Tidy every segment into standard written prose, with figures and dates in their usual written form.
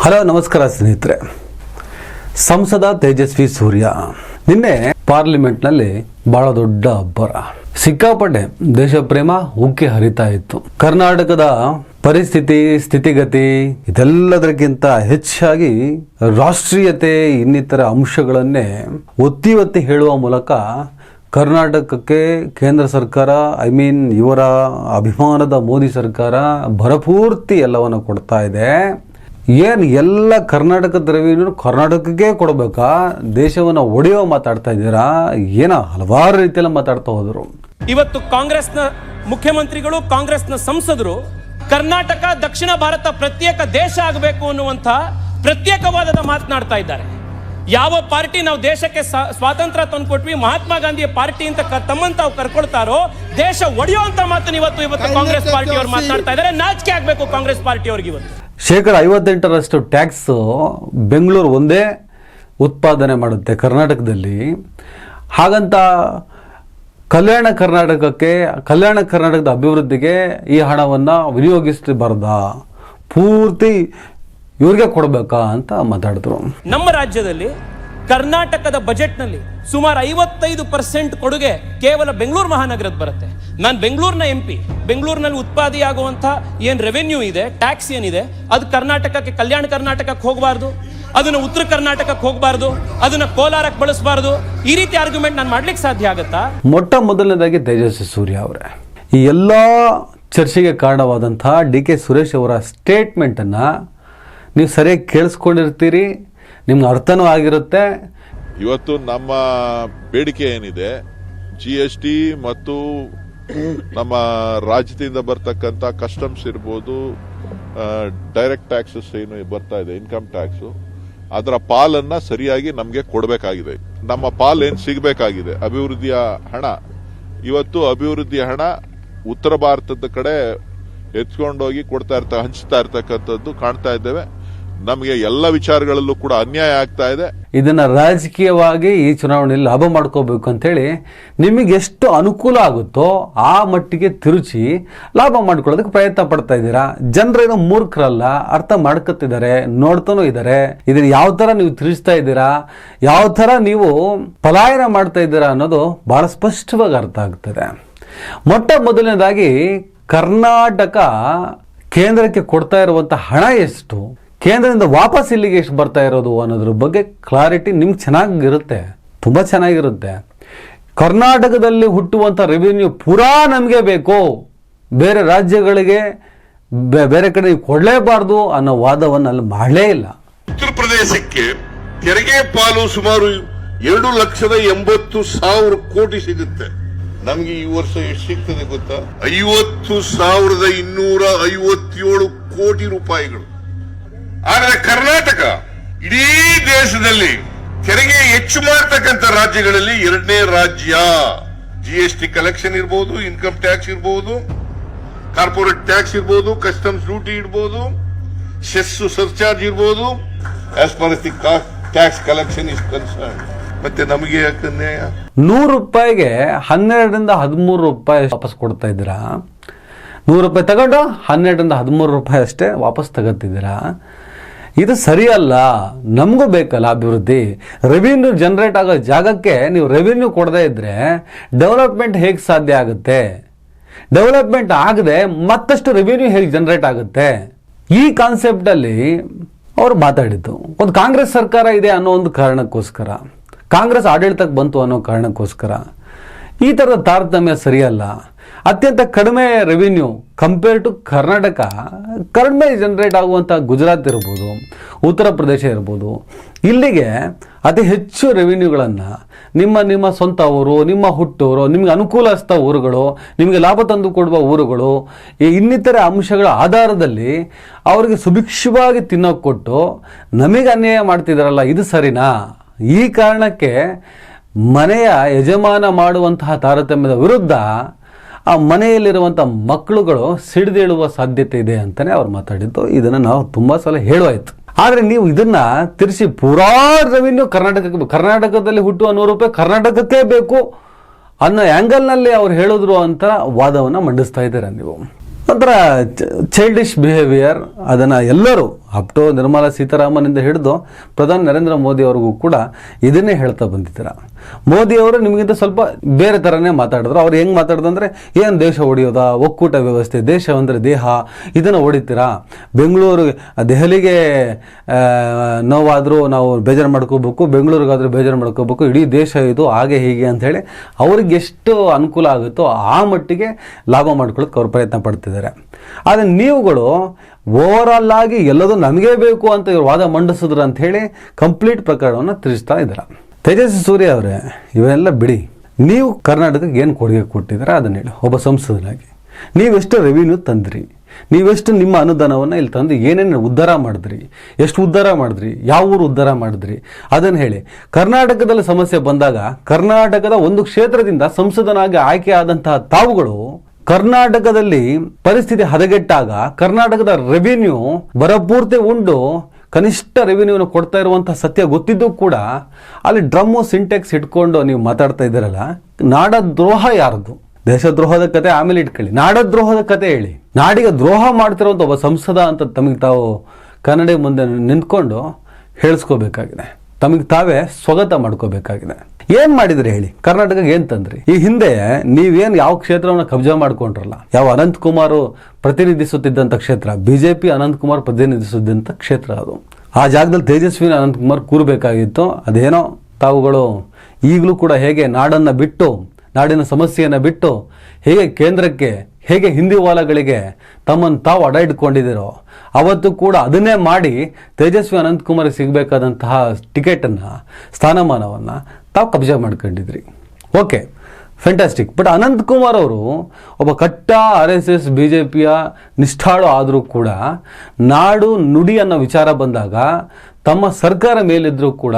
Hello ನಮಸ್ಕಾರ ಸ್ನೇಹಿತರೆ. ಸಂಸದ ತೇಜಸ್ವಿ ಸೂರ್ಯ ನಿನ್ನೆ ಪಾರ್ಲಿಮೆಂಟ್ನಲ್ಲಿ ಬಹಳ ದೊಡ್ಡ ಅಬ್ಬರ, ಸಿಕ್ಕಾಪಟ್ಟೆ ದೇಶ ಪ್ರೇಮ ಉಕ್ಕಿ ಹರಿತಾ ಇತ್ತು. ಕರ್ನಾಟಕದ ಪರಿಸ್ಥಿತಿ ಸ್ಥಿತಿಗತಿ ಇದೆಲ್ಲದಕ್ಕಿಂತ ಹೆಚ್ಚಾಗಿ ರಾಷ್ಟ್ರೀಯತೆ ಇನ್ನಿತರ ಅಂಶಗಳನ್ನೇ ಒತ್ತಿ ಒತ್ತಿ ಹೇಳುವ ಮೂಲಕ ಕರ್ನಾಟಕಕ್ಕೆ ಕೇಂದ್ರ ಸರ್ಕಾರ ಇವರ ಅಭಿಮಾನದ ಮೋದಿ ಸರ್ಕಾರ ಭರಪೂರ್ತಿ ಎಲ್ಲವನ್ನು ಕೊಡ್ತಾ ಇದೆ. ಏನು ಎಲ್ಲ ಕರ್ನಾಟಕದ ರೆವಿನ್ಯೂ ಕರ್ನಾಟಕಕ್ಕೆ ಕೊಡಬೇಕಾ, ದೇಶವನ್ನು ಒಡೆಯೋ ಮಾತಾಡ್ತಾ ಇದ್ದೀರಾ, ಏನೋ ಹಲವಾರು ರೀತಿಯಲ್ಲಿ ಮಾತಾಡ್ತಾ ಹೋದರು. ಇವತ್ತು ಕಾಂಗ್ರೆಸ್ನ ಮುಖ್ಯಮಂತ್ರಿಗಳು, ಕಾಂಗ್ರೆಸ್ನ ಸಂಸದರು ಕರ್ನಾಟಕ ದಕ್ಷಿಣ ಭಾರತ ಪ್ರತ್ಯೇಕ ದೇಶ ಆಗಬೇಕು ಅನ್ನುವಂಥ ಪ್ರತ್ಯೇಕವಾದದ ಮಾತನಾಡ್ತಾ ಇದ್ದಾರೆ. ಯಾವ ಪಾರ್ಟಿ ನಾವು ದೇಶಕ್ಕೆ ಸ್ವಾತಂತ್ರ್ಯ ತಂದುಕೊಟ್ವಿ, ಮಹಾತ್ಮ ಗಾಂಧಿಯ ಪಾರ್ಟಿ ಅಂತ ತಮ್ಮನ್ನು ತಾವು ಕರ್ಕೊಳ್ತಾರೋ ದೇಶ ಒಡೆಯುವಂತ ಮಾತನ್ನು ಇವತ್ತು ಕಾಂಗ್ರೆಸ್ ಪಾರ್ಟಿಯವರು ಮಾತನಾಡ್ತಾ ಇದ್ದಾರೆ. ನಾಚಿಕೆ ಆಗಬೇಕು ಕಾಂಗ್ರೆಸ್ ಪಾರ್ಟಿಯವ್ರಿಗೆ. ಇವತ್ತು 58% ಟ್ಯಾಕ್ಸ್ ಬೆಂಗಳೂರು ಒಂದೇ ಉತ್ಪಾದನೆ ಮಾಡುತ್ತೆ ಕರ್ನಾಟಕದಲ್ಲಿ. ಹಾಗಂತ ಕಲ್ಯಾಣ ಕರ್ನಾಟಕದ ಅಭಿವೃದ್ಧಿಗೆ ಈ ಹಣವನ್ನು ವಿನಿಯೋಗಿಸಬಾರ್ದಾ, ಪೂರ್ತಿ ಇವ್ರಿಗೆ ಕೊಡಬೇಕಾ ಅಂತ ಮಾತಾಡಿದ್ರು. ನಮ್ಮ ರಾಜ್ಯದಲ್ಲಿ ಕರ್ನಾಟಕದ ಬಜೆಟ್ನಲ್ಲಿ ಸುಮಾರು 55% ಕೊಡುಗೆ ಕೇವಲ ಬೆಂಗಳೂರು ಮಹಾನಗರದ ಬರುತ್ತೆ. ನಾನು ಬೆಂಗಳೂರಿನ MP, ಬೆಂಗಳೂರಿನಲ್ಲಿ ಉತ್ಪಾದನೆಯಾಗುವಂಥ ಏನು ರೆವೆನ್ಯೂ ಇದೆ, ಟ್ಯಾಕ್ಸ್ ಏನಿದೆ, ಅದು ಕರ್ನಾಟಕಕ್ಕೆ, ಕಲ್ಯಾಣ ಕರ್ನಾಟಕಕ್ಕೆ ಹೋಗಬಾರ್ದು, ಅದನ್ನು ಉತ್ತರ ಕರ್ನಾಟಕಕ್ಕೆ ಹೋಗಬಾರ್ದು, ಅದನ್ನು ಕೋಲಾರಕ್ಕೆ ಬಳಸಬಾರ್ದು. ಈ ರೀತಿ ಆರ್ಗ್ಯುಮೆಂಟ್ ನಾನು ಮಾಡ್ಲಿಕ್ಕೆ ಸಾಧ್ಯ ಆಗುತ್ತಾ? ಮೊಟ್ಟ ಮೊದಲನೇದಾಗಿ ತೇಜಸ್ವಿ ಸೂರ್ಯ ಅವರೇ, ಈ ಎಲ್ಲ ಚರ್ಚೆಗೆ ಕಾರಣವಾದಂತಹ DK ಸುರೇಶ್ ಅವರ ಸ್ಟೇಟ್ಮೆಂಟನ್ನು ನೀವು ಸರಿಯಾಗಿ ಕೇಳಿಸ್ಕೊಂಡಿರ್ತೀರಿ, ನಿಮ್ಗೆ ಅರ್ಥನೂ ಆಗಿರುತ್ತೆ. ಇವತ್ತು ನಮ್ಮ ಬೇಡಿಕೆ ಏನಿದೆ, GST ಮತ್ತು ನಮ್ಮ ರಾಜ್ಯದಿಂದ ಬರ್ತಕ್ಕಂಥ ಕಸ್ಟಮ್ಸ್ ಇರ್ಬೋದು, ಡೈರೆಕ್ಟ್ ಟ್ಯಾಕ್ಸಸ್ ಏನು ಬರ್ತಾ ಇದೆ, ಇನ್ಕಮ್ ಟ್ಯಾಕ್ಸ್, ಅದರ ಪಾಲನ್ನ ಸರಿಯಾಗಿ ನಮಗೆ ಕೊಡಬೇಕಾಗಿದೆ. ನಮ್ಮ ಪಾಲ್ ಏನ್ ಸಿಗಬೇಕಾಗಿದೆ ಅಭಿವೃದ್ಧಿಯ ಹಣ, ಇವತ್ತು ಅಭಿವೃದ್ಧಿಯ ಹಣ ಉತ್ತರ ಭಾರತದ ಕಡೆ ಎತ್ಕೊಂಡೋಗಿ ಹಂಚ್ತಾ ಇರ್ತಕ್ಕಂಥದ್ದು ಕಾಣ್ತಾ ಇದ್ದೇವೆ. ನಮಗೆ ಎಲ್ಲ ವಿಚಾರಗಳಲ್ಲೂ ಕೂಡ ಅನ್ಯಾಯ ಆಗ್ತಾ ಇದೆ. ಇದನ್ನ ರಾಜಕೀಯವಾಗಿ ಈ ಚುನಾವಣೆಯಲ್ಲಿ ಲಾಭ ಮಾಡ್ಕೋಬೇಕು ಅಂತೇಳಿ ನಿಮಗೆ ಎಷ್ಟು ಅನುಕೂಲ ಆಗುತ್ತೋ ಆ ಮಟ್ಟಿಗೆ ತಿರುಚಿ ಲಾಭ ಮಾಡ್ಕೊಳ್ಳೋದಕ್ಕೆ ಪ್ರಯತ್ನ ಪಡ್ತಾ ಇದ್ದೀರಾ. ಜನರೇನು ಮೂರ್ಖರಲ್ಲ, ಅರ್ಥ ಮಾಡ್ಕೊತಿದ್ದಾರೆ, ನೋಡ್ತಾನೂ ಇದ್ದಾರೆ. ಇದನ್ನ ಯಾವ ತರ ನೀವು ತಿರುಚ್ತಾ ಇದ್ದೀರಾ, ಯಾವ ತರ ನೀವು ಪಲಾಯನ ಮಾಡ್ತಾ ಇದ್ದೀರಾ ಅನ್ನೋದು ಬಹಳ ಸ್ಪಷ್ಟವಾಗಿ ಅರ್ಥ ಆಗ್ತದೆ. ಮೊಟ್ಟ ಮೊದಲನೇದಾಗಿ ಕರ್ನಾಟಕ ಕೇಂದ್ರಕ್ಕೆ ಕೊಡ್ತಾ ಇರುವಂತ ಹಣ ಎಷ್ಟು, ಕೇಂದ್ರದಿಂದ ವಾಪಸ್ ಇಲ್ಲಿಗೆ ಎಷ್ಟು ಬರ್ತಾ ಇರೋದು ಅನ್ನೋದ್ರ ಬಗ್ಗೆ ಕ್ಲಾರಿಟಿ ನಿಮ್ಗೆ ಚೆನ್ನಾಗಿರುತ್ತೆ, ತುಂಬ ಚೆನ್ನಾಗಿರುತ್ತೆ. ಕರ್ನಾಟಕದಲ್ಲಿ ಹುಟ್ಟುವಂಥ ರೆವಿನ್ಯೂ ಪೂರಾ ನಮಗೆ ಬೇಕು, ಬೇರೆ ರಾಜ್ಯಗಳಿಗೆ ಬೇರೆ ಕಡೆ ಕೊಡಲೇಬಾರ್ದು ಅನ್ನೋ ವಾದವನ್ನು ಅಲ್ಲಿ ಮಾಡಲೇ ಇಲ್ಲ. ಉತ್ತರ ಪ್ರದೇಶಕ್ಕೆ ತೆರಿಗೆ ಪಾಲು ಸುಮಾರು 2,80,000 ಕೋಟಿ ಸಿಗುತ್ತೆ. ನಮ್ಗೆ ಈ ವರ್ಷ ಎಷ್ಟು ಸಿಗ್ತದೆ ಗೊತ್ತಾ? 50,257 ಕೋಟಿ ರೂಪಾಯಿಗಳು. ಆದರೆ ಕರ್ನಾಟಕ ಇಡೀ ದೇಶದಲ್ಲಿ ತೆರಿಗೆ ಹೆಚ್ಚು ಮಾಡತಕ್ಕಂಥ ರಾಜ್ಯಗಳಲ್ಲಿ 2ನೇ ರಾಜ್ಯ. GST ಕಲೆಕ್ಷನ್ ಇರ್ಬೋದು, ಇನ್ಕಮ್ ಟ್ಯಾಕ್ಸ್ ಇರ್ಬೋದು, ಕಾರ್ಪೊರೇಟ್ ಟ್ಯಾಕ್ಸ್ ಇರ್ಬೋದು, ಕಸ್ಟಮ್ಸ್ ಡ್ಯೂಟಿ ಇರ್ಬೋದು, ಸೆಸ್ ಸರ್ಚಾರ್ಜ್ ಇರ್ಬೋದು, as for the tax collection is concern. ಮತ್ತೆ ನಮಗೆ ಯಾಕೆ ನ್ಯಾಯ? 100 ರೂಪಾಯಿಗೆ 12ರಿಂದ 13 ರೂಪಾಯಿ ವಾಪಸ್ ಕೊಡ್ತಾ ಇದ್ದೀರಾ. 100 ರೂಪಾಯಿ ತಗೊಂಡು 12ರಿಂದ 13 ರೂಪಾಯಿ ಅಷ್ಟೇ ವಾಪಸ್ ತಗೋತಿದ್ದೀರಾ. ಇದು ಸರಿಯಲ್ಲ. ನಮಗೂ ಬೇಕಲ್ಲ ಅಭಿವೃದ್ಧಿ. ರೆವಿನ್ಯೂ ಜನರೇಟ್ ಆಗೋ ಜಾಗಕ್ಕೆ ನೀವು ರೆವಿನ್ಯೂ ಕೊಡದೇ ಇದ್ರೆ ಡೆವಲಪ್ಮೆಂಟ್ ಹೇಗೆ ಸಾಧ್ಯ ಆಗುತ್ತೆ? ಡೆವಲಪ್ಮೆಂಟ್ ಆಗದೆ ಮತ್ತಷ್ಟು ರೆವಿನ್ಯೂ ಹೇಗೆ ಜನರೇಟ್ ಆಗುತ್ತೆ? ಈ ಕಾನ್ಸೆಪ್ಟಲ್ಲಿ ಅವರು ಮಾತಾಡಿದ್ದು ಒಂದು ಕಾಂಗ್ರೆಸ್ ಸರ್ಕಾರ ಇದೆ ಅನ್ನೋ ಒಂದು ಕಾರಣಕ್ಕೋಸ್ಕರ, ಕಾಂಗ್ರೆಸ್ ಆಡಳಿತಕ್ಕೆ ಬಂತು ಅನ್ನೋ ಕಾರಣಕ್ಕೋಸ್ಕರ ಈ ಥರದ ತಾರತಮ್ಯ ಸರಿಯಲ್ಲ. ಅತ್ಯಂತ ಕಡಿಮೆ ರೆವಿನ್ಯೂ ಕಂಪೇರ್ ಟು ಕರ್ನಾಟಕ, ಕಡಿಮೆ ಜನರೇಟ್ ಆಗುವಂಥ ಗುಜರಾತ್ ಇರ್ಬೋದು, ಉತ್ತರ ಪ್ರದೇಶ ಇರ್ಬೋದು, ಇಲ್ಲಿಗೆ ಅತಿ ಹೆಚ್ಚು ರೆವಿನ್ಯೂಗಳನ್ನು ನಿಮ್ಮ ಸ್ವಂತ ಊರು, ನಿಮ್ಮ ಹುಟ್ಟೂರು, ನಿಮಗೆ ಅನುಕೂಲಸ್ಥ ಊರುಗಳು, ನಿಮಗೆ ಲಾಭ ತಂದು ಕೊಡುವ ಊರುಗಳು, ಈ ಇನ್ನಿತರ ಅಂಶಗಳ ಆಧಾರದಲ್ಲಿ ಅವರಿಗೆ ಸುಭಿಕ್ಷವಾಗಿ ತಿನ್ನೋಕೆ ಕೊಟ್ಟು ನಮಗೆ ಅನ್ಯಾಯ ಮಾಡ್ತಿದ್ದಾರಲ್ಲ, ಇದು ಸರಿನಾ? ಈ ಕಾರಣಕ್ಕೆ ಮನೆಯ ಯಜಮಾನ ಮಾಡುವಂತಹ ತಾರತಮ್ಯದ ವಿರುದ್ಧ ಆ ಮನೆಯಲ್ಲಿರುವಂಥ ಮಕ್ಕಳುಗಳು ಸಿಡಿದೇಳುವ ಸಾಧ್ಯತೆ ಇದೆ ಅಂತಲೇ ಅವ್ರು ಮಾತಾಡಿದ್ದು. ಇದನ್ನು ನಾವು ತುಂಬ ಸಲ ಹೇಳುವಾಯ್ತು. ಆದರೆ ನೀವು ಇದನ್ನು ತಿರ್ಸಿ ಪೂರಾ ರೆವಿನ್ಯೂ ಕರ್ನಾಟಕದಲ್ಲಿ ಹುಟ್ಟುವ 100 ರೂಪಾಯಿ ಕರ್ನಾಟಕಕ್ಕೆ ಬೇಕು ಅನ್ನೋ ಆ್ಯಂಗಲ್ನಲ್ಲಿ ಅವ್ರು ಹೇಳಿದ್ರು ಅಂತ ವಾದವನ್ನು ಮಂಡಿಸ್ತಾ ಇದ್ದೀರಾ ನೀವು. ಒಂಥರ ಚೈಲ್ಡಿಶ್ ಬಿಹೇವಿಯರ್. ಅದನ್ನು ಎಲ್ಲರೂ ಅಪ್ ಟು ನಿರ್ಮಲಾ ಸೀತಾರಾಮನಿಂದ ಹಿಡಿದು ಪ್ರಧಾನಿ ನರೇಂದ್ರ ಮೋದಿ ಅವ್ರಿಗೂ ಕೂಡ ಇದನ್ನೇ ಹೇಳ್ತಾ ಬಂದಿದ್ದೀರಾ. ಮೋದಿ ಅವರು ನಿಮಗಿಂತ ಸ್ವಲ್ಪ ಬೇರೆ ಥರನೇ ಮಾತಾಡಿದ್ರು. ಅವ್ರು ಹೆಂಗೆ ಮಾತಾಡಿದಂದ್ರೆ, ಏನು ದೇಶ ಹೊಡೆಯೋದಾ, ಒಕ್ಕೂಟ ವ್ಯವಸ್ಥೆ, ದೇಶ ಅಂದರೆ ದೇಹ, ಇದನ್ನು ಹೊಡಿತೀರಾ, ಬೆಂಗಳೂರು ದೆಹಲಿಗೆ ನೋವಾದರೂ ನಾವು ಬೇಜಾರು ಮಾಡ್ಕೋಬೇಕು, ಬೆಂಗಳೂರಿಗಾದರೂ ಬೇಜಾರು ಮಾಡ್ಕೋಬೇಕು, ಇಡೀ ದೇಶ ಇದು ಹಾಗೆ ಹೀಗೆ ಅಂಥೇಳಿ ಅವ್ರಿಗೆ ಎಷ್ಟು ಅನುಕೂಲ ಆಗುತ್ತೋ ಆ ಮಟ್ಟಿಗೆ ಲಾಭ ಮಾಡ್ಕೊಳ್ಳೋಕೆ ಅವ್ರು ಪ್ರಯತ್ನ ಪಡ್ತಿದ್ದಾರೆ. ಆದರೆ ನೀವುಗಳು ಓವರಾಲ್ ಆಗಿ ಎಲ್ಲದೂ ನಮಗೇ ಬೇಕು ಅಂತ ಇವ್ರು ವಾದ ಮಂಡಿಸಿದ್ರು ಅಂತ ಹೇಳಿ ಕಂಪ್ಲೀಟ್ ಪ್ರಕರಣವನ್ನು ತಿಳಿಸ್ತಾ ಇದ್ದಾರೆ. ತೇಜಸ್ವಿ ಸೂರ್ಯ ಅವರೇ, ಇವೆಲ್ಲ ಬಿಡಿ, ನೀವು ಕರ್ನಾಟಕಕ್ಕೆ ಏನು ಕೊಡುಗೆ ಕೊಟ್ಟಿದ್ದೀರಾ ಅದನ್ನ ಹೇಳಿ. ಒಬ್ಬ ಸಂಸದನಾಗಿ ನೀವೆಷ್ಟು ರೆವಿನ್ಯೂ ತಂದ್ರಿ, ನೀವೆಷ್ಟು ನಿಮ್ಮ ಅನುದಾನವನ್ನು ಇಲ್ಲಿ ತಂದು ಏನೇನು ಉದ್ಧಾರ ಮಾಡಿದ್ರಿ, ಎಷ್ಟು ಉದ್ಧಾರ ಮಾಡಿದ್ರಿ, ಯಾವ ಊರು ಉದ್ಧಾರ ಮಾಡಿದ್ರಿ ಅದನ್ನು ಹೇಳಿ. ಕರ್ನಾಟಕದಲ್ಲಿ ಸಮಸ್ಯೆ ಬಂದಾಗ ಕರ್ನಾಟಕದ ಒಂದು ಕ್ಷೇತ್ರದಿಂದ ಸಂಸದನಾಗಿ ಆಯ್ಕೆ ಆದಂತಹ ತಾವುಗಳು ಕರ್ನಾಟಕದಲ್ಲಿ ಪರಿಸ್ಥಿತಿ ಹದಗೆಟ್ಟಾಗ ಕರ್ನಾಟಕದ ರೆವಿನ್ಯೂ ಬರಪೂರ್ತಿ ಉಂಡು ಕನಿಷ್ಠ ರೆವಿನ್ಯೂನ ಕೊಡ್ತಾ ಇರುವಂತಹ ಸತ್ಯ ಗೊತ್ತಿದ್ದು ಕೂಡ ಅಲ್ಲಿ ಡ್ರಮ್ಮು ಸಿಂಟೆಕ್ಸ್ ಇಟ್ಕೊಂಡು ನೀವು ಮಾತಾಡ್ತಾ ಇದ್ದೀರಲ್ಲ, ನಾಡದ್ರೋಹ ಯಾರದು? ದೇಶದ್ರೋಹದ ಕತೆ ಆಮೇಲೆ ಇಟ್ಕೊಳ್ಳಿ, ನಾಡದ್ರೋಹದ ಕತೆ ಹೇಳಿ. ನಾಡಿಗೆ ದ್ರೋಹ ಮಾಡ್ತಿರುವಂಥ ಒಬ್ಬ ಸಂಸದ ಅಂತ ತಮಗೆ ತಾವು ಕನ್ನಡ ಮುಂದೆ ನಿಂತ್ಕೊಂಡು ಹೇಳಿಸ್ಕೋಬೇಕಾಗಿದೆ, ತಮಗೆ ತಾವೇ ಸ್ವಗತ ಮಾಡ್ಕೋಬೇಕಾಗಿದೆ. ಏನ್ ಮಾಡಿದ್ರಿ ಹೇಳಿ? ಕರ್ನಾಟಕಕ್ಕೆ ಏನ್ ತಂದ್ರಿ? ಈ ಹಿಂದೆ ನೀವೇನು ಯಾವ ಕ್ಷೇತ್ರವನ್ನು ಕಬ್ಜಾ ಮಾಡ್ಕೊಂಡ್ರಲ್ಲ, ಯಾವ ಅನಂತ್ ಕುಮಾರ್ ಪ್ರತಿನಿಧಿಸುತ್ತಿದ್ದಂಥ ಕ್ಷೇತ್ರ, ಬಿಜೆಪಿ ಅನಂತ್ ಕುಮಾರ್ ಪ್ರತಿನಿಧಿಸುತ್ತಿದ್ದಂಥ ಕ್ಷೇತ್ರ ಅದು. ಆ ಜಾಗದಲ್ಲಿ ತೇಜಸ್ವಿನಿ ಅನಂತ್ ಕುಮಾರ್ ಕೂರಬೇಕಾಗಿತ್ತು. ಅದೇನೋ ತಾವುಗಳು ಈಗಲೂ ಕೂಡ ಹೇಗೆ ನಾಡನ್ನು ಬಿಟ್ಟು, ನಾಡಿನ ಸಮಸ್ಯೆಯನ್ನು ಬಿಟ್ಟು ಹೇಗೆ ಕೇಂದ್ರಕ್ಕೆ, ಹೇಗೆ ಹಿಂದಿವಾಲಗಳಿಗೆ ತಮ್ಮನ್ನು ತಾವು ಅಡ ಇಟ್ಕೊಂಡಿದ್ದೀರೋ ಅವತ್ತು ಕೂಡ ಅದನ್ನೇ ಮಾಡಿ ತೇಜಸ್ವಿ ಅನಂತ್ ಕುಮಾರ್ ಸಿಗಬೇಕಾದಂತಹ ಟಿಕೆಟನ್ನು, ಸ್ಥಾನಮಾನವನ್ನು ತಾವು ಕಬ್ಜಾ ಮಾಡ್ಕೊಂಡಿದ್ರಿ. Okay, fantastic. But Ananth Kumar ಅವರು ಒಬ್ಬ ಕಟ್ಟ RSS BJPಯ ನಿಷ್ಠಾಳು ಆದರೂ ಕೂಡ ನಾಡು ನುಡಿ ಅನ್ನೋ ವಿಚಾರ ಬಂದಾಗ ತಮ್ಮ ಸರ್ಕಾರ ಮೇಲಿದ್ರೂ ಕೂಡ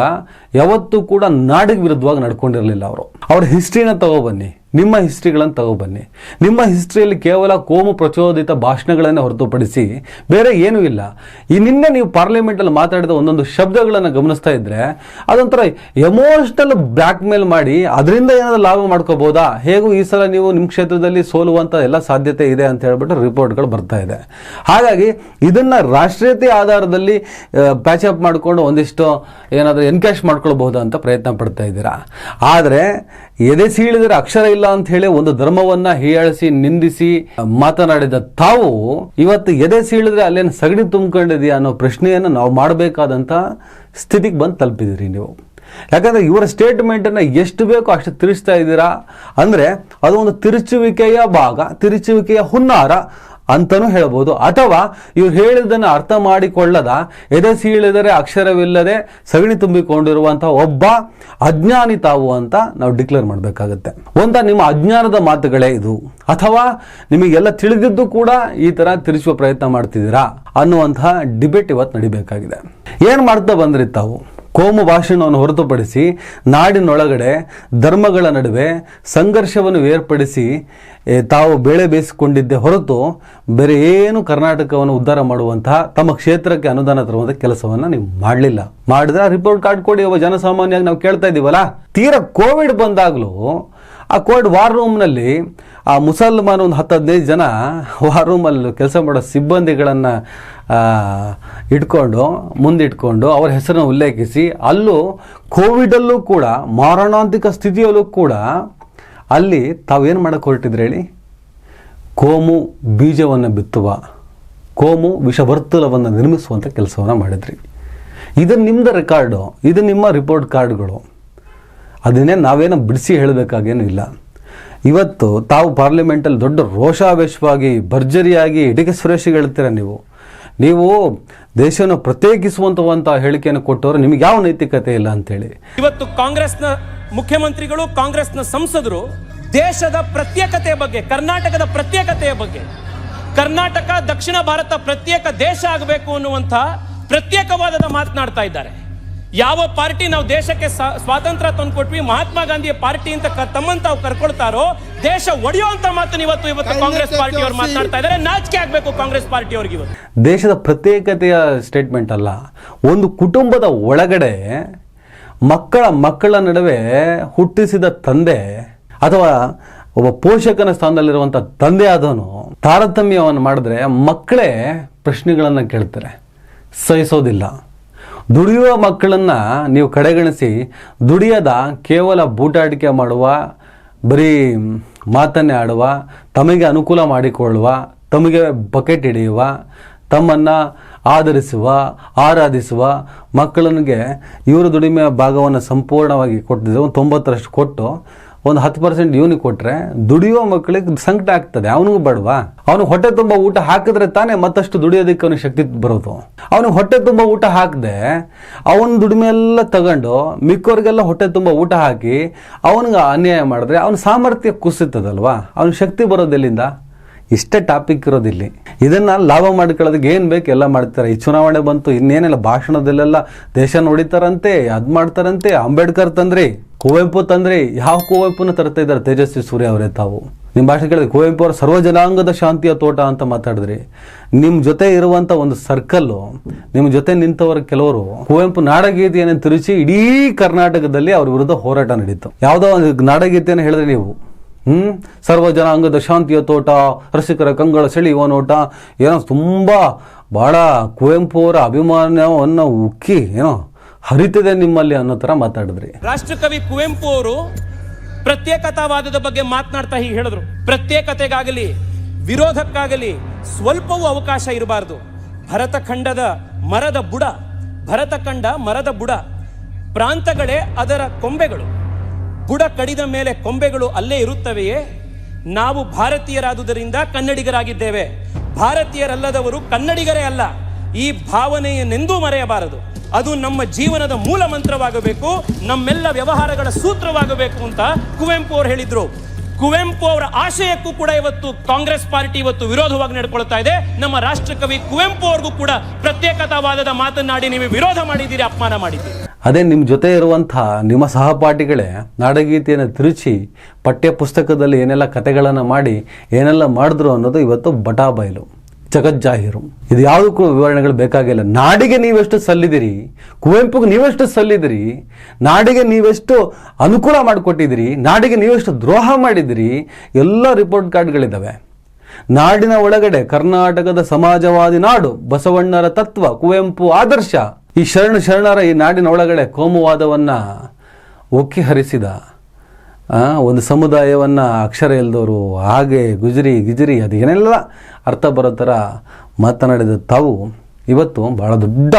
ಯಾವತ್ತೂ ಕೂಡ ನಾಡಿಗೆ ವಿರುದ್ಧವಾಗಿ ನಡ್ಕೊಂಡಿರಲಿಲ್ಲ. ಅವ್ರ ಹಿಸ್ಟ್ರಿನ ತಗೊಬನ್ನಿ, ನಿಮ್ಮ ಹಿಸ್ಟ್ರಿಗಳನ್ನು ತಗೊಬನ್ನಿ. ನಿಮ್ಮ ಹಿಸ್ಟ್ರಿಯಲ್ಲಿ ಕೇವಲ ಕೋಮು ಪ್ರಚೋದಿತ ಭಾಷಣಗಳನ್ನೇ ಹೊರತುಪಡಿಸಿ ಬೇರೆ ಏನೂ ಇಲ್ಲ. ಈ ನಿನ್ನೆ ನೀವು ಪಾರ್ಲಿಮೆಂಟಲ್ಲಿ ಮಾತಾಡಿದ ಒಂದೊಂದು ಶಬ್ದಗಳನ್ನು ಗಮನಿಸ್ತಾ ಇದ್ರೆ ಅದೊಂಥರ ಎಮೋಷನಲ್ ಬ್ಲ್ಯಾಕ್ ಮೇಲ್ ಮಾಡಿ ಅದರಿಂದ ಏನಾದರೂ ಲಾಭ ಮಾಡ್ಕೋಬೋದಾ, ಹೇಗೂ ಈ ಸಲ ನೀವು ನಿಮ್ಮ ಕ್ಷೇತ್ರದಲ್ಲಿ ಸೋಲುವಂಥ ಎಲ್ಲ ಸಾಧ್ಯತೆ ಇದೆ ಅಂತ ಹೇಳ್ಬಿಟ್ಟು ರಿಪೋರ್ಟ್ಗಳು ಬರ್ತಾ ಇದೆ. ಹಾಗಾಗಿ ಇದನ್ನು ರಾಷ್ಟ್ರೀಯತೆ ಆಧಾರದಲ್ಲಿ ಪ್ಯಾಚಪ್ ಮಾಡಿಕೊಂಡು ಒಂದಿಷ್ಟು ಏನಾದರೂ ಎನ್ಕ್ಯಾಶ್ ಮಾಡ್ಕೊಳ್ಬಹುದಾ ಅಂತ ಪ್ರಯತ್ನ ಪಡ್ತಾ ಇದ್ದೀರಾ. ಆದರೆ ಎದೆ ಸೀಳಿದರೆ ಅಕ್ಷರ ಇಲ್ಲ ಅಂತ ಹೇಳಿ ಒಂದು ಧರ್ಮವನ್ನ ಹೀಯಾಳಿಸಿ ನಿಂದಿಸಿ ಮಾತನಾಡಿದ ತಾವು ಇವತ್ತು ಎದೆ ಸೀಳಿದ್ರೆ ಅಲ್ಲೇನು ಸಗಣಿ ತುಂಬಿಕೊಂಡಿದೆಯಾ ಅನ್ನೋ ಪ್ರಶ್ನೆಯನ್ನು ನಾವು ಮಾಡಬೇಕಾದಂಥ ಸ್ಥಿತಿಗೆ ಬಂದು ತಲುಪಿದಿರಿ ನೀವು. ಯಾಕಂದ್ರೆ ಇವರ ಸ್ಟೇಟ್ಮೆಂಟನ್ನು ಎಷ್ಟು ಬೇಕೋ ಅಷ್ಟು ತಿರುಚ್ತಾ ಇದ್ದೀರಾ. ಅಂದರೆ ಅದು ಒಂದು ತಿರುಚುವಿಕೆಯ ಭಾಗ, ತಿರುಚುವಿಕೆಯ ಹುನ್ನಾರ ಅಂತಲೂ ಹೇಳ್ಬೋದು. ಅಥವಾ ಇವ್ರು ಹೇಳಿದ್ದನ್ನು ಅರ್ಥ ಮಾಡಿಕೊಳ್ಳದ, ಎದೆ ಸೀಳಿದರೆ ಅಕ್ಷರವಿಲ್ಲದೆ ಸಗಣಿ ತುಂಬಿಕೊಂಡಿರುವಂತಹ ಒಬ್ಬ ಅಜ್ಞಾನಿ ತಾವು ಅಂತ ನಾವು ಡಿಕ್ಲೇರ್ ಮಾಡಬೇಕಾಗತ್ತೆ. ನಿಮ್ಮ ಅಜ್ಞಾನದ ಮಾತುಗಳೇ ಇದು, ಅಥವಾ ನಿಮಗೆಲ್ಲ ತಿಳಿದಿದ್ದು ಕೂಡ ಈ ತರ ತಿರುಚುವ ಪ್ರಯತ್ನ ಮಾಡ್ತಿದ್ದೀರಾ ಅನ್ನುವಂತಹ ಡಿಬೇಟ್ ಇವತ್ತು ನಡಿಬೇಕಾಗಿದೆ. ಏನು ಮಾಡ್ತಾ ಬಂದ್ರಿ ತಾವು? ಕೋಮು ಭಾಷಣವನ್ನು ಹೊರತುಪಡಿಸಿ ನಾಡಿನೊಳಗಡೆ ಧರ್ಮಗಳ ನಡುವೆ ಸಂಘರ್ಷವನ್ನು ಏರ್ಪಡಿಸಿ ತಾವು ಬೇಳೆ ಬೇಯಿಸಿಕೊಂಡಿದ್ದೇ ಹೊರತು ಬೇರೆ ಏನು ಕರ್ನಾಟಕವನ್ನು ಉದ್ಧಾರ ಮಾಡುವಂತಹ ತಮ್ಮ ಕ್ಷೇತ್ರಕ್ಕೆ ಅನುದಾನ ತರುವಂಥ ಕೆಲಸವನ್ನು ನೀವು ಮಾಡಲಿಲ್ಲ. ಮಾಡಿದ್ರೆ ರಿಪೋರ್ಟ್ ಕಾರ್ಡ್ ಕೊಡಿ, ಒಬ್ಬ ಜನಸಾಮಾನ್ಯವಾಗಿ ನಾವು ಕೇಳ್ತಾ ಇದ್ದೀವಲ್ಲ. ತೀರಾ ಕೋವಿಡ್ ಬಂದಾಗಲೂ ಆ ಕೋವಿಡ್ ವಾರ್ ರೂಮ್ನಲ್ಲಿ ಆ ಮುಸಲ್ಮಾನ ಒಂದು 10-15 ಜನ ವಾರ್ ರೂಮಲ್ಲಿ ಕೆಲಸ ಮಾಡೋ ಸಿಬ್ಬಂದಿಗಳನ್ನು ಮುಂದಿಟ್ಕೊಂಡು ಅವರ ಹೆಸರನ್ನು ಉಲ್ಲೇಖಿಸಿ, ಅಲ್ಲೂ ಕೋವಿಡಲ್ಲೂ ಕೂಡ ಮಾರಣಾಂತಿಕ ಸ್ಥಿತಿಯಲ್ಲೂ ಕೂಡ ಅಲ್ಲಿ ತಾವೇನು ಮಾಡಕ್ಕೆ ಹೊರಟಿದ್ರಿ ಹೇಳಿ? ಕೋಮು ಬೀಜವನ್ನು ಬಿತ್ತುವ, ಕೋಮು ವಿಷವರ್ತುಲವನ್ನು ನಿರ್ಮಿಸುವಂಥ ಕೆಲಸವನ್ನು ಮಾಡಿದ್ರಿ. ಇದು ನಿಮ್ಮದು ರೆಕಾರ್ಡು, ಇದು ನಿಮ್ಮ ರಿಪೋರ್ಟ್ ಕಾರ್ಡ್ಗಳು. ಅದನ್ನೇ ನಾವೇನೋ ಬಿಡಿಸಿ ಹೇಳಬೇಕಾಗೇನೂ ಇಲ್ಲ. ಇವತ್ತು ತಾವು ಪಾರ್ಲಿಮೆಂಟಲ್ಲಿ ದೊಡ್ಡ ರೋಷಾವೇಶವಾಗಿ ಭರ್ಜರಿಯಾಗಿ ಇಟಕೆ ಸುರೇಶಿಗೆ ಹೇಳ್ತೀರ. ನೀವು ದೇಶವನ್ನು ಪ್ರತ್ಯೇಕಿಸುವಂತ ಹೇಳಿಕೆಯನ್ನು ಕೊಟ್ಟವರು ನಿಮಗೆ ಯಾವ ನೈತಿಕತೆ ಇಲ್ಲ ಅಂತೇಳಿ. ಇವತ್ತು ಕಾಂಗ್ರೆಸ್ನ ಮುಖ್ಯಮಂತ್ರಿಗಳು, ಕಾಂಗ್ರೆಸ್ನ ಸಂಸದರು ದೇಶದ ಪ್ರತ್ಯೇಕತೆಯ ಬಗ್ಗೆ, ಕರ್ನಾಟಕದ ಪ್ರತ್ಯೇಕತೆಯ ಬಗ್ಗೆ, ಕರ್ನಾಟಕ ದಕ್ಷಿಣ ಭಾರತ ಪ್ರತ್ಯೇಕ ದೇಶ ಆಗಬೇಕು ಅನ್ನುವಂಥ ಪ್ರತ್ಯೇಕವಾದದ ಮಾತನಾಡ್ತಾ ಇದ್ದಾರೆ. ಯಾವ ಪಾರ್ಟಿ ನಾವು ದೇಶಕ್ಕೆ ಸ್ವಾತಂತ್ರ್ಯ ತಂದುಕೊಟ್ವಿ, ಮಹಾತ್ಮ ಗಾಂಧಿಯ ಪಾರ್ಟಿ ಅಂತ ತಮ್ಮನ್ನು ತಾವು ಕರ್ಕೊಳ್ತಾರೋ ದೇಶ ಒಡೆಯುವಂತ ಮಾತನ್ನು ಇವತ್ತು ಕಾಂಗ್ರೆಸ್ ಪಾರ್ಟಿಯವರು ಮಾತನಾಡ್ತಾ ಇದ್ದಾರೆ. ನಾಚಿಕೆ ಆಗಬೇಕು ಕಾಂಗ್ರೆಸ್ ಪಾರ್ಟಿಯವರಿಗೆ. ಇವತ್ತು ದೇಶದ ಪ್ರತ್ಯೇಕತೆಯ ಸ್ಟೇಟ್ಮೆಂಟ್ ಅಲ್ಲ, ಒಂದು ಕುಟುಂಬದ ಒಳಗಡೆ ಮಕ್ಕಳ ನಡುವೆ ಹುಟ್ಟಿಸಿದ ತಂದೆ ಅಥವಾ ಒಬ್ಬ ಪೋಷಕನ ಸ್ಥಾನದಲ್ಲಿರುವಂಥ ತಂದೆ ಆದವನು ತಾರತಮ್ಯವನ್ನು ಮಾಡಿದ್ರೆ ಮಕ್ಕಳೇ ಪ್ರಶ್ನೆಗಳನ್ನು ಕೇಳ್ತಾರೆ. ಸಹಿಸೋದಿಲ್ಲ. ದುಡಿಯುವ ಮಕ್ಕಳನ್ನು ನೀವು ಕಡೆಗಣಿಸಿ ದುಡಿಯದ ಕೇವಲ ಬೂಟಾಟಿಕೆ ಮಾಡುವ, ಬರೀ ಮಾತನ್ನೇ ಆಡುವ, ತಮಗೆ ಅನುಕೂಲ ಮಾಡಿಕೊಳ್ಳುವ, ತಮಗೆ ಬಕೆಟ್ ಹಿಡಿಯುವ, ತಮ್ಮನ್ನು ಆಧರಿಸುವ, ಆರಾಧಿಸುವ ಮಕ್ಕಳಿಗೆ ಇವರು ದುಡಿಮೆಯ ಭಾಗವನ್ನು ಸಂಪೂರ್ಣವಾಗಿ ಕೊಟ್ಟಿದ್ದೆ, ಒಂದು 90% ಕೊಟ್ಟು ಒಂದು 10% ಇವನಿಗೆ ಕೊಟ್ಟರೆ ದುಡಿಯುವ ಮಕ್ಕಳಿಗೆ ಸಂಕಟ ಆಗ್ತದೆ. ಅವನಿಗೂ ಬೇಡವಾ? ಅವನು ಹೊಟ್ಟೆ ತುಂಬ ಊಟ ಹಾಕಿದ್ರೆ ತಾನೇ ಮತ್ತಷ್ಟು ದುಡಿಯೋದಕ್ಕೆ ಅವನಿಗೆ ಶಕ್ತಿ ಬರೋದು. ಅವನಿಗೆ ಹೊಟ್ಟೆ ತುಂಬ ಊಟ ಹಾಕದೆ ಅವನ ದುಡಿಮೆ ಎಲ್ಲ ತಗೊಂಡು ಮಿಕ್ಕವ್ರಿಗೆಲ್ಲ ಹೊಟ್ಟೆ ತುಂಬ ಊಟ ಹಾಕಿ ಅವನಿಗೆ ಅನ್ಯಾಯ ಮಾಡಿದ್ರೆ ಅವನ ಸಾಮರ್ಥ್ಯ ಕುಸಿತದಲ್ವಾ? ಅವನಿಗೆ ಶಕ್ತಿ ಬರೋದೆಲ್ಲಿಂದ? ಇಷ್ಟೇ ಟಾಪಿಕ್ ಇರೋದಿಲ್ಲಿ. ಇದನ್ನು ಲಾಭ ಮಾಡ್ಕೊಳ್ಳೋದಕ್ಕೆ ಏನು ಬೇಕು ಎಲ್ಲ ಮಾಡ್ತಾರೆ. ಈ ಚುನಾವಣೆ ಬಂತು, ಇನ್ನೇನೆಲ್ಲ ಭಾಷಣದಲ್ಲೆಲ್ಲ ದೇಶ ನೋಡಿತಾರಂತೆ, ಅದು ಮಾಡ್ತಾರಂತೆ. ಅಂಬೇಡ್ಕರ್ ತಂದ್ರಿ, ಕುವೆಂಪು ತಂದ್ರಿ. ಯಾವ ಕುವೆಂಪುನ ತರ್ತಾ ಇದ್ದಾರೆ ತೇಜಸ್ವಿ ಸೂರ್ಯ ಅವರೇ ತಾವು? ನಿಮ್ಮ ಭಾಷೆ ಕೇಳಿದ್ರೆ ಕುವೆಂಪು ಅವರು ಸರ್ವ ಜನಾಂಗದ ಶಾಂತಿಯ ತೋಟ ಅಂತ ಮಾತಾಡಿದ್ರಿ. ನಿಮ್ಮ ಜೊತೆ ಇರುವಂಥ ಒಂದು ಸರ್ಕಲ್ಲು, ನಿಮ್ಮ ಜೊತೆ ನಿಂತವರು ಕೆಲವರು ಕುವೆಂಪು ನಾಡಗೀತೆಯನ್ನು ತಿರುಚಿ ಇಡೀ ಕರ್ನಾಟಕದಲ್ಲಿ ಅವ್ರ ವಿರುದ್ಧ ಹೋರಾಟ ನಡೀತು. ಯಾವುದೋ ಒಂದು ನಾಡಗೀತೆಯನ್ನು ಹೇಳಿದ್ರೆ ನೀವು ಸರ್ವ ಜನಾಂಗದ ಶಾಂತಿಯ ತೋಟ, ರಸಿಕರ ಕಂಗಳ ಸೆಳೆಯುವ ನೋಟ, ಏನೋ ತುಂಬ ಭಾಳ ಕುವೆಂಪು ಅವರ ಅಭಿಮಾನವನ್ನು ಉಕ್ಕಿ ಏನೋ ಹರಿತಿದೆ ನಿಮ್ಮಲ್ಲಿ ಅನ್ನೋ ಥರ ಮಾತಾಡಿದ್ರಿ. ರಾಷ್ಟ್ರಕವಿ ಕುವೆಂಪು ಅವರು ಪ್ರತ್ಯೇಕತಾವಾದದ ಬಗ್ಗೆ ಮಾತನಾಡ್ತಾ ಹೀಗೆ ಹೇಳಿದ್ರು, ಪ್ರತ್ಯೇಕತೆಗಾಗಲಿ ವಿರೋಧಕ್ಕಾಗಲಿ ಸ್ವಲ್ಪವೂ ಅವಕಾಶ ಇರಬಾರದು. ಭರತಖಂಡದ ಮರದ ಬುಡ, ಪ್ರಾಂತಗಳೇ ಅದರ ಕೊಂಬೆಗಳು, ಬುಡ ಕಡಿದ ಮೇಲೆ ಕೊಂಬೆಗಳು ಅಲ್ಲೇ ಇರುತ್ತವೆಯೇ? ನಾವು ಭಾರತೀಯರಾದುದರಿಂದ ಕನ್ನಡಿಗರಾಗಿದ್ದೇವೆ, ಭಾರತೀಯರಲ್ಲದವರು ಕನ್ನಡಿಗರೇ ಅಲ್ಲ. ಈ ಭಾವನೆಯನ್ನೆಂದೂ ಮರೆಯಬಾರದು. ಅದು ನಮ್ಮ ಜೀವನದ ಮೂಲ ಮಂತ್ರವಾಗಬೇಕು, ನಮ್ಮೆಲ್ಲ ವ್ಯವಹಾರಗಳ ಸೂತ್ರವಾಗಬೇಕು ಅಂತ ಕುವೆಂಪು ಅವರು ಹೇಳಿದ್ರು. ಕುವೆಂಪು ಅವರ ಆಶಯಕ್ಕೂ ಕೂಡ ಇವತ್ತು ಕಾಂಗ್ರೆಸ್ ಪಾರ್ಟಿ ಇವತ್ತು ವಿರೋಧವಾಗಿ ನಡ್ಕೊಳ್ತಾ ಇದೆ. ನಮ್ಮ ರಾಷ್ಟ್ರಕವಿ ಕುವೆಂಪು ಅವ್ರಿಗೂ ಕೂಡ ಪ್ರತ್ಯೇಕತಾವಾದದ ಮಾತನಾಡಿ ನೀವು ವಿರೋಧ ಮಾಡಿದ್ದೀರಿ, ಅಪಮಾನ ಮಾಡಿದ್ದೀರಿ. ಅದೇ ನಿಮ್ಮ ಜೊತೆ ಇರುವಂಥ ನಿಮ್ಮ ಸಹಪಾಠಿಗಳೇ ನಾಡಗೀತೆಯನ್ನು ತಿರುಚಿ ಪಠ್ಯ ಪುಸ್ತಕದಲ್ಲಿ ಏನೆಲ್ಲ ಕಥೆಗಳನ್ನು ಮಾಡಿ ಏನೆಲ್ಲ ಮಾಡಿದ್ರು ಅನ್ನೋದು ಇವತ್ತು ಬಟಾಬಯಲು, ಜಗಜ್ಜಾಹೀರು. ಇದು ಯಾವುದಕ್ಕೂ ವಿವರಣೆಗಳು ಬೇಕಾಗಿಲ್ಲ. ನಾಡಿಗೆ ನೀವೆಷ್ಟು ಸಲ್ಲಿದಿರಿ, ಕುವೆಂಪುಗೆ ನೀವೆಷ್ಟು ಸಲ್ಲಿದಿರಿ, ನಾಡಿಗೆ ನೀವೆಷ್ಟು ಅನುಕೂಲ ಮಾಡಿಕೊಟ್ಟಿದ್ದೀರಿ, ನಾಡಿಗೆ ನೀವೆಷ್ಟು ದ್ರೋಹ ಮಾಡಿದಿರಿ, ಎಲ್ಲ ರಿಪೋರ್ಟ್ ಕಾರ್ಡ್ಗಳಿದ್ದಾವೆ. ನಾಡಿನ ಒಳಗಡೆ ಕರ್ನಾಟಕದ ಸಮಾಜವಾದಿ ನಾಡು, ಬಸವಣ್ಣರ ತತ್ವ, ಕುವೆಂಪು ಆದರ್ಶ, ಈ ಶರಣರ ಈ ನಾಡಿನ ಒಳಗಡೆ ಕೋಮುವಾದವನ್ನು ಒಕ್ಕಿ ಹರಿಸಿದ ಒಂದು ಸಮುದಾಯವನ್ನು ಅಕ್ಷರ ಇಲ್ದವರು ಹಾಗೆ ಗುಜರಿ ಅದು ಏನೆಲ್ಲ ಅರ್ಥ ಬರೋ ಥರ ಮಾತನಾಡಿದ ತಾವು ಇವತ್ತು ಭಾಳ ದೊಡ್ಡ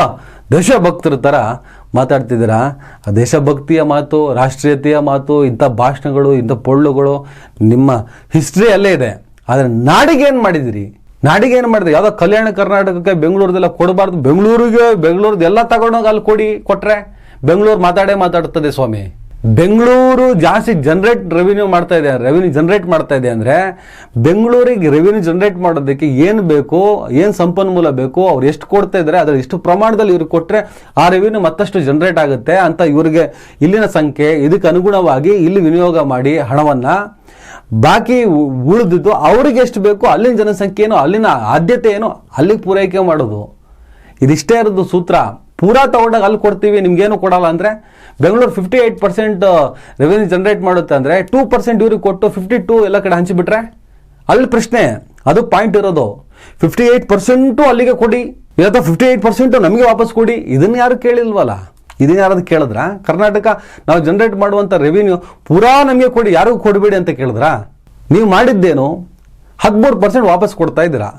ದೇಶಭಕ್ತರ ಥರ ಮಾತಾಡ್ತಿದ್ದೀರಾ. ಆ ದೇಶಭಕ್ತಿಯ ಮಾತು, ರಾಷ್ಟ್ರೀಯತೆಯ ಮಾತು, ಇಂಥ ಭಾಷಣಗಳು, ಇಂಥ ಪೊಳ್ಳುಗಳು ನಿಮ್ಮ ಹಿಸ್ಟ್ರಿ ಅಲ್ಲೇ ಇದೆ. ಆದರೆ ನಾಡಿಗೆ ಏನು ಮಾಡಿದಿರಿ? ನಾಡಿಗೆ ಏನು ಮಾಡಿದ್ರಿ? ಯಾವುದೋ ಕಲ್ಯಾಣ ಕರ್ನಾಟಕಕ್ಕೆ ಬೆಂಗಳೂರದೆಲ್ಲ ಕೊಡಬಾರ್ದು, ಬೆಂಗಳೂರದ್ದು ಎಲ್ಲ ತಗೊಂಡೋಗಿ ಅಲ್ಲಿ ಕೊಟ್ಟರೆ ಬೆಂಗಳೂರು ಮಾತಾಡ್ತದೆ ಸ್ವಾಮಿ. ಬೆಂಗಳೂರು ಜಾಸ್ತಿ ರೆವಿನ್ಯೂ ಜನರೇಟ್ ಮಾಡ್ತಾ ಇದೆ ಅಂದರೆ ಬೆಂಗಳೂರಿಗೆ ರೆವಿನ್ಯೂ ಜನರೇಟ್ ಮಾಡೋದಕ್ಕೆ ಏನು ಬೇಕು, ಏನು ಸಂಪನ್ಮೂಲ ಬೇಕು, ಅವ್ರು ಎಷ್ಟು ಕೊಡ್ತಾ ಇದ್ದಾರೆ, ಅದರ ಎಷ್ಟು ಪ್ರಮಾಣದಲ್ಲಿ ಇವ್ರಿಗೆ ಕೊಟ್ಟರೆ ಆ ರೆವಿನ್ಯೂ ಮತ್ತಷ್ಟು ಜನರೇಟ್ ಆಗುತ್ತೆ ಅಂತ ಇವರಿಗೆ ಇಲ್ಲಿನ ಸಂಖ್ಯೆ ಇದಕ್ಕೆ ಅನುಗುಣವಾಗಿ ಇಲ್ಲಿ ವಿನಿಯೋಗ ಮಾಡಿ ಹಣವನ್ನು ಬಾಕಿ ಉಳಿದಿದ್ದು ಅವ್ರಿಗೆ ಎಷ್ಟು ಬೇಕು, ಅಲ್ಲಿನ ಜನಸಂಖ್ಯೆ ಏನು, ಅಲ್ಲಿನ ಆದ್ಯತೆ ಏನು, ಅಲ್ಲಿಗೆ ಪೂರೈಕೆ ಮಾಡೋದು. ಇದಿಷ್ಟೇ ಇರೋದು ಸೂತ್ರ. ಪೂರಾ ತಗೊಂಡಾಗ ಅಲ್ಲಿ ಕೊಡ್ತೀವಿ, ನಿಮ್ಗೇನು ಕೊಡಲ್ಲ ಅಂದರೆ ಬೆಂಗಳೂರು 58% ರೆವಿನ್ಯೂ ಜನರೇಟ್ ಮಾಡುತ್ತೆ ಅಂದರೆ 2% ಇವ್ರಿಗೆ ಕೊಟ್ಟು 52 ಎಲ್ಲ ಕಡೆ ಹಂಚಿಬಿಟ್ರೆ ಅಲ್ಲಿ ಪ್ರಶ್ನೆ. ಅದು ಪಾಯಿಂಟ್ ಇರೋದು. 58% ಅಲ್ಲಿಗೆ ಕೊಡಿ, ಇವತ್ತು 58% ನಮಗೆ ವಾಪಸ್ ಕೊಡಿ. ಇದನ್ನು ಯಾರು ಕೇಳಿಲ್ವಲ್ಲ? ಇದನ್ನ ಯಾರಾದ್ರು ಕೇಳಿದ್ರ? ಕರ್ನಾಟಕ ನಾವು ಜನರೇಟ್ ಮಾಡುವಂಥ ರೆವಿನ್ಯೂ ಪೂರಾ ನಮಗೆ ಕೊಡಿ, ಯಾರಿಗೂ ಕೊಡಬೇಡಿ ಅಂತ ಕೇಳಿದ್ರಾ? ನೀವು ಮಾಡಿದ್ದೇನು? 13% ವಾಪಸ್ ಕೊಡ್ತಾ ಇದ್ದೀರಾ,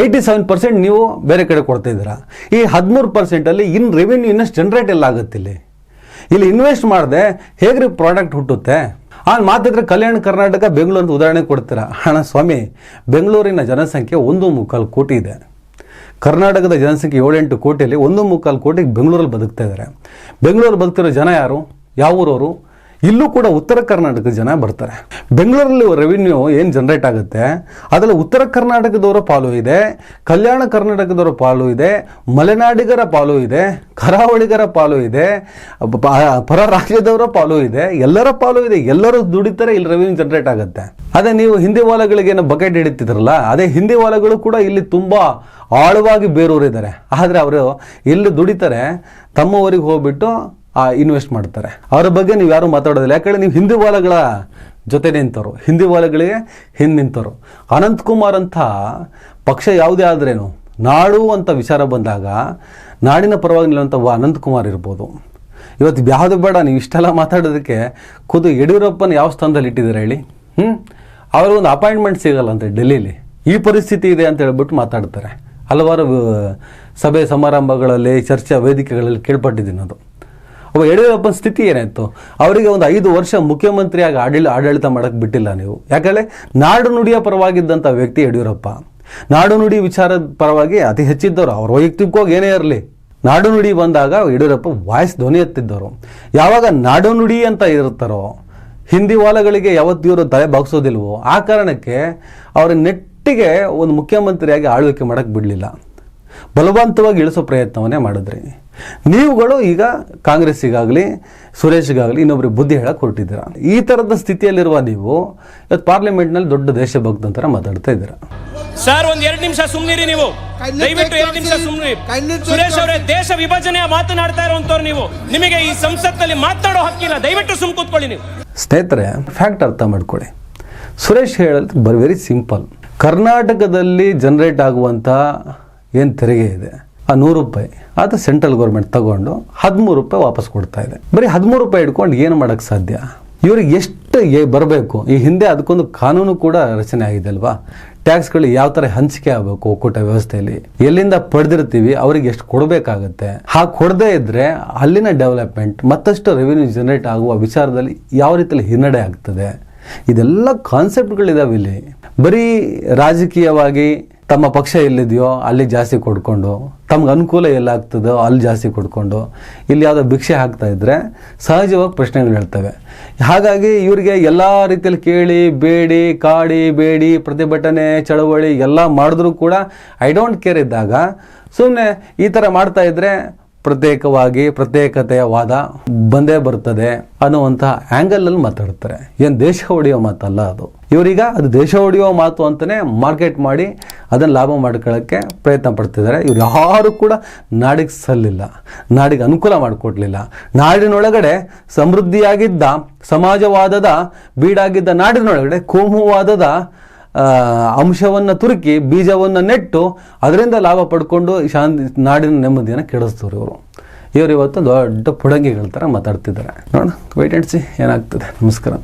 87% ನೀವು ಬೇರೆ ಕಡೆ ಕೊಡ್ತಾ ಇದ್ದೀರಾ. ಈ 13% ರೆವಿನ್ಯೂ ಇನ್ನಷ್ಟು ಜನರೇಟ್ ಎಲ್ಲ ಆಗುತ್ತೆ. ಇಲ್ಲಿ ಇನ್ವೆಸ್ಟ್ ಮಾಡದೆ ಹೇಗ್ರಿ ಪ್ರಾಡಕ್ಟ್ ಹುಟ್ಟುತ್ತೆ? ಮಾತಿದ್ರೆ ಕಲ್ಯಾಣ ಕರ್ನಾಟಕ ಬೆಂಗಳೂರು ಅಂತ ಉದಾಹರಣೆ ಕೊಡ್ತೀರಾ. ಹಣ ಸ್ವಾಮಿ, ಬೆಂಗಳೂರಿನ ಜನಸಂಖ್ಯೆ 1.25 ಕೋಟಿ ಇದೆ. ಕರ್ನಾಟಕದ ಜನಸಂಖ್ಯೆ 7-8 ಕೋಟಿಯಲ್ಲಿ 1.25 ಕೋಟಿಗೆ ಬೆಂಗಳೂರಲ್ಲಿ ಬದುಕ್ತಾ ಇದ್ದಾರೆ. ಬೆಂಗಳೂರು ಬದುಕ್ತಿರೋ ಜನ ಯಾರು? ಯಾವ ಊರವರು? ಇಲ್ಲೂ ಕೂಡ ಉತ್ತರ ಕರ್ನಾಟಕದ ಜನ ಬರ್ತಾರೆ. ಬೆಂಗಳೂರಲ್ಲಿ ರೆವಿನ್ಯೂ ಏನು ಜನರೇಟ್ ಆಗುತ್ತೆ ಅದರಲ್ಲಿ ಉತ್ತರ ಕರ್ನಾಟಕದವರ ಪಾಲು ಇದೆ, ಕಲ್ಯಾಣ ಕರ್ನಾಟಕದವರ ಪಾಲು ಇದೆ, ಮಲೆನಾಡಿಗರ ಪಾಲು ಇದೆ, ಕರಾವಳಿಗರ ಪಾಲು ಇದೆ, ಪರ ರಾಜ್ಯದವರ ಪಾಲು ಇದೆ, ಎಲ್ಲರ ಪಾಲು ಇದೆ. ಎಲ್ಲರೂ ದುಡಿತಾರೆ, ಇಲ್ಲಿ ರೆವಿನ್ಯೂ ಜನರೇಟ್ ಆಗುತ್ತೆ. ಅದೇ ನೀವು ಹಿಂದಿ ವಾಲಗಳಿಗೇನು ಬಕೆಟ್ ಹಿಡಿತಿದ್ರಲ್ಲ, ಅದೇ ಹಿಂದಿ ವಾಲಗಳು ಕೂಡ ಇಲ್ಲಿ ತುಂಬ ಆಳವಾಗಿ ಬೇರೂರಿದ್ದಾರೆ. ಆದರೆ ಅವರು ಇಲ್ಲಿ ದುಡಿತಾರೆ, ತಮ್ಮ ಊರಿಗೆ ಹೋಗ್ಬಿಟ್ಟು ಇನ್ವೆಸ್ಟ್ ಮಾಡ್ತಾರೆ. ಅವರ ಬಗ್ಗೆ ನೀವು ಯಾರು ಮಾತಾಡೋದಿಲ್ಲ. ಯಾಕಂದರೆ ನೀವು ಹಿಂದಿ ವಾಲಗಳ ಜೊತೆ ನಿಂತವರು, ಹಿಂದಿ ವಾಲಗಳಿಗೆ ಹಿಂದೆ ನಿಂತವರು. ಅನಂತಕುಮಾರ್ ಅಂತ ಪಕ್ಷ ಯಾವುದೇ ಆದ್ರೇನು ನಾಡು ಅಂತ ವಿಚಾರ ಬಂದಾಗ ನಾಡಿನ ಪರವಾಗಿ ನಿಲ್ಲುವಂಥ ಅನಂತಕುಮಾರ್ ಇರ್ಬೋದು. ಇವತ್ತು ಯಾವುದು ಬೇಡ, ನೀವು ಇಷ್ಟೆಲ್ಲ ಮಾತಾಡೋದಕ್ಕೆ ಖುದ್ದು ಯಡಿಯೂರಪ್ಪನ ಯಾವ ಸ್ಥಾನದಲ್ಲಿ ಇಟ್ಟಿದ್ದಾರೆ ಹೇಳಿ? ಅವ್ರಿಗೊಂದು ಅಪಾಯಿಂಟ್ಮೆಂಟ್ ಸಿಗಲ್ಲ ಡೆಲ್ಲೀಲಿ. ಈ ಪರಿಸ್ಥಿತಿ ಇದೆ ಅಂತ ಹೇಳ್ಬಿಟ್ಟು ಮಾತಾಡ್ತಾರೆ. ಹಲವಾರು ಸಭೆ ಸಮಾರಂಭಗಳಲ್ಲಿ, ಚರ್ಚಾ ವೇದಿಕೆಗಳಲ್ಲಿ ಕೇಳ್ಪಟ್ಟಿದ್ದೀನಿ ಅದು. ಒಬ್ಬ ಯಡಿಯೂರಪ್ಪನ ಸ್ಥಿತಿ ಏನಾಯಿತು? ಅವರಿಗೆ ಒಂದು 5 ವರ್ಷ ಮುಖ್ಯಮಂತ್ರಿಯಾಗಿ ಆಡಳಿತ ಮಾಡೋಕ್ಕೆ ಬಿಟ್ಟಿಲ್ಲ ನೀವು. ಯಾಕಂದರೆ ನಾಡು ನುಡಿಯ ಪರವಾಗಿದ್ದಂಥ ವ್ಯಕ್ತಿ ಯಡಿಯೂರಪ್ಪ. ನಾಡು ನುಡಿ ವಿಚಾರದ ಪರವಾಗಿ ಅತಿ ಹೆಚ್ಚಿದ್ದವರು. ಅವ್ರ ವೈಯಕ್ತಿಕವಾಗಿ ಏನೇ ಇರಲಿ, ನಾಡು ನುಡಿ ಬಂದಾಗ ಯಡಿಯೂರಪ್ಪ ವಾಯ್ಸ್ ಧ್ವನಿ ಎತ್ತಿದ್ದವರು. ಯಾವಾಗ ನಾಡು ನುಡಿ ಅಂತ ಇರ್ತಾರೋ, ಹಿಂದಿ ವಾಲಗಳಿಗೆ ಯಾವತ್ತು ಇವರು ತಲೆ ಬಾಗಿಸೋದಿಲ್ವೋ, ಆ ಕಾರಣಕ್ಕೆ ಅವರ ನೆಟ್ಟಿಗೆ ಒಂದು ಮುಖ್ಯಮಂತ್ರಿಯಾಗಿ ಆಳ್ವಿಕೆ ಮಾಡೋಕ್ಕೆ ಬಿಡಲಿಲ್ಲ. ಬಲವಂತವಾಗಿ ಇಳಿಸೋ ಪ್ರಯತ್ನವನ್ನೇ ಮಾಡಿದ್ರಿ. ನೀವುಗಳು ಈಗ ಕಾಂಗ್ರೆಸ್ಸಿಗಾಗಲಿ ಸುರೇಶ್ಗಾಗಲಿ ಇನ್ನೊಬ್ರಿಗೆ ಬುದ್ಧಿ ಹೇಳಕ್ಕೆ ಹೊರಟಿದ್ದೀರಾ. ಈ ಥರದ ಸ್ಥಿತಿಯಲ್ಲಿರುವ ನೀವು ಇವತ್ತು ಪಾರ್ಲಿಮೆಂಟ್ನಲ್ಲಿ ದೊಡ್ಡ ದೇಶಭಕ್ತ ಅಂತ ಮಾತಾಡ್ತಾ ಇದ್ದೀರಾ. ಸರ್, ಒಂದ್ 2 ನಿಮಿಷ ಸುಮ್ಮನಿರಿ ನೀವು. ದಯವಿಟ್ಟು 2 ನಿಮಿಷ ಸುಮ್ಮನಿರಿ. ಸುರೇಶ್ ಅವರೇ, ದೇಶ ವಿಭಜನೆಯ ಮಾತನಾಡ್ತಾ ಇರುವಂತವ್ರು ನೀವು. ನಿಮಗೆ ಈ ಸಂಸತ್ನಲ್ಲಿ ಮಾತಾಡೋ ಹಕ್ಕಿಲ್ಲ. ದಯವಿಟ್ಟು ಸುಮ್ ಕೂತ್ಕೊಳ್ಳಿ ನೀವು. ಸ್ನೇಹಿತರೆ, ಫ್ಯಾಕ್ಟ್ ಅರ್ಥ ಮಾಡ್ಕೊಳ್ಳಿ. ಸುರೇಶ್ ಹೇಳೋದು ವೆರಿ ಸಿಂಪಲ್. ಕರ್ನಾಟಕದಲ್ಲಿ ಜನರೇಟ್ ಆಗುವಂಥ ಏನು ತೆರಿಗೆ ಇದೆ, ಆ 100 ರೂಪಾಯಿ ಅದು ಸೆಂಟ್ರಲ್ ಗೌರ್ಮೆಂಟ್ ತಗೊಂಡು 13 ರೂಪಾಯಿ ವಾಪಸ್ ಕೊಡ್ತಾ ಇದೆ. ಬರೀ 13 ರೂಪಾಯಿ ಇಟ್ಕೊಂಡು ಏನು ಮಾಡೋಕ್ಕೆ ಸಾಧ್ಯ? ಇವ್ರಿಗೆ ಎಷ್ಟು ಬರಬೇಕು? ಈ ಹಿಂದೆ ಅದಕ್ಕೊಂದು ಕಾನೂನು ಕೂಡ ರಚನೆ ಆಗಿದೆ ಅಲ್ವಾ? ಟ್ಯಾಕ್ಸ್ಗಳು ಯಾವ ಥರ ಹಂಚಿಕೆ ಆಗಬೇಕು ಒಕ್ಕೂಟ ವ್ಯವಸ್ಥೆಯಲ್ಲಿ, ಎಲ್ಲಿಂದ ಪಡೆದಿರ್ತೀವಿ ಅವ್ರಿಗೆ ಎಷ್ಟು ಕೊಡಬೇಕಾಗತ್ತೆ. ಹಾಗೆ ಕೊಡದೇ ಇದ್ದರೆ ಅಲ್ಲಿನ ಡೆವಲಪ್ಮೆಂಟ್ ಮತ್ತಷ್ಟು ರೆವಿನ್ಯೂ ಜನರೇಟ್ ಆಗುವ ವಿಚಾರದಲ್ಲಿ ಯಾವ ರೀತಿಯಲ್ಲಿ ಹಿನ್ನಡೆ ಆಗ್ತದೆ. ಇದೆಲ್ಲ ಕಾನ್ಸೆಪ್ಟ್ಗಳಿದಾವೆ ಇಲ್ಲಿ. ಬರೀ ರಾಜಕೀಯವಾಗಿ ತಮ್ಮ ಪಕ್ಷ ಎಲ್ಲಿದೆಯೋ ಅಲ್ಲಿ ಜಾಸ್ತಿ ಕೊಡ್ಕೊಂಡು, ತಮ್ಗೆ ಅನುಕೂಲ ಎಲ್ಲಾಗ್ತದೋ ಅಲ್ಲಿ ಜಾಸ್ತಿ ಕೊಡ್ಕೊಂಡು, ಇಲ್ಲಿ ಯಾವುದೋ ಭಿಕ್ಷೆ ಹಾಕ್ತಾ ಇದ್ದರೆ ಸಹಜವಾಗಿ ಪ್ರಶ್ನೆಗಳು ಹೇಳ್ತವೆ. ಹಾಗಾಗಿ ಇವರಿಗೆ ಎಲ್ಲ ರೀತಿಯಲ್ಲಿ ಕೇಳಿ ಬೇಡಿ ಕಾಡಿ ಬೇಡಿ ಪ್ರತಿಭಟನೆ ಚಳವಳಿ ಎಲ್ಲ ಮಾಡಿದ್ರೂ ಕೂಡ ಐ ಡೋಂಟ್ ಕೇರ್ ಇದ್ದಾಗ ಸುಮ್ಮನೆ ಈ ಥರ ಮಾಡ್ತಾ ಇದ್ದರೆ ಪ್ರತ್ಯೇಕವಾಗಿ ಪ್ರತ್ಯೇಕತೆಯ ವಾದ ಬಂದೇ ಬರ್ತದೆ ಅನ್ನುವಂಥ ಆ್ಯಂಗಲಲ್ಲಿ ಮಾತಾಡ್ತಾರೆ. ಏನು ದೇಶ ಹೊಡೆಯೋ ಮಾತಲ್ಲ ಅದು. ಇವರೀಗ ಅದು ದೇಶ ಹೊಡೆಯೋ ಮಾತು ಅಂತಲೇ ಮಾರ್ಕೆಟ್ ಮಾಡಿ ಅದನ್ನು ಲಾಭ ಮಾಡ್ಕೊಳ್ಳೋಕ್ಕೆ ಪ್ರಯತ್ನ ಪಡ್ತಿದ್ದಾರೆ. ಇವ್ರು ಯಾರು ಕೂಡ ನಾಡಿಗೆ ಸಲ್ಲಿಲ್ಲ, ನಾಡಿಗೆ ಅನುಕೂಲ ಮಾಡಿಕೊಡ್ಲಿಲ್ಲ. ನಾಡಿನೊಳಗಡೆ ಸಮೃದ್ಧಿಯಾಗಿದ್ದ ಸಮಾಜವಾದದ ಬೀಡಾಗಿದ್ದ ನಾಡಿನೊಳಗಡೆ ಕೋಮುವಾದದ ಅಂಶವನ್ನು ತುರುಕಿ ಬೀಜವನ್ನು ನೆಟ್ಟು ಅದರಿಂದ ಲಾಭ ಪಡ್ಕೊಂಡು ನಾಡಿನ ನೆಮ್ಮದಿಯನ್ನು ಕೆಡಿಸ್ತವ್ರು ಇವರು ಇವತ್ತು ದೊಡ್ಡ ಪುಡಂಗಿಗಳ ಥರ ಮಾತಾಡ್ತಿದ್ದಾರೆ. ನೋಡೋಣ, ವೇಟ್ ಆ್ಯಂಡ್ ಸಿ ಏನಾಗ್ತದೆ. ನಮಸ್ಕಾರ.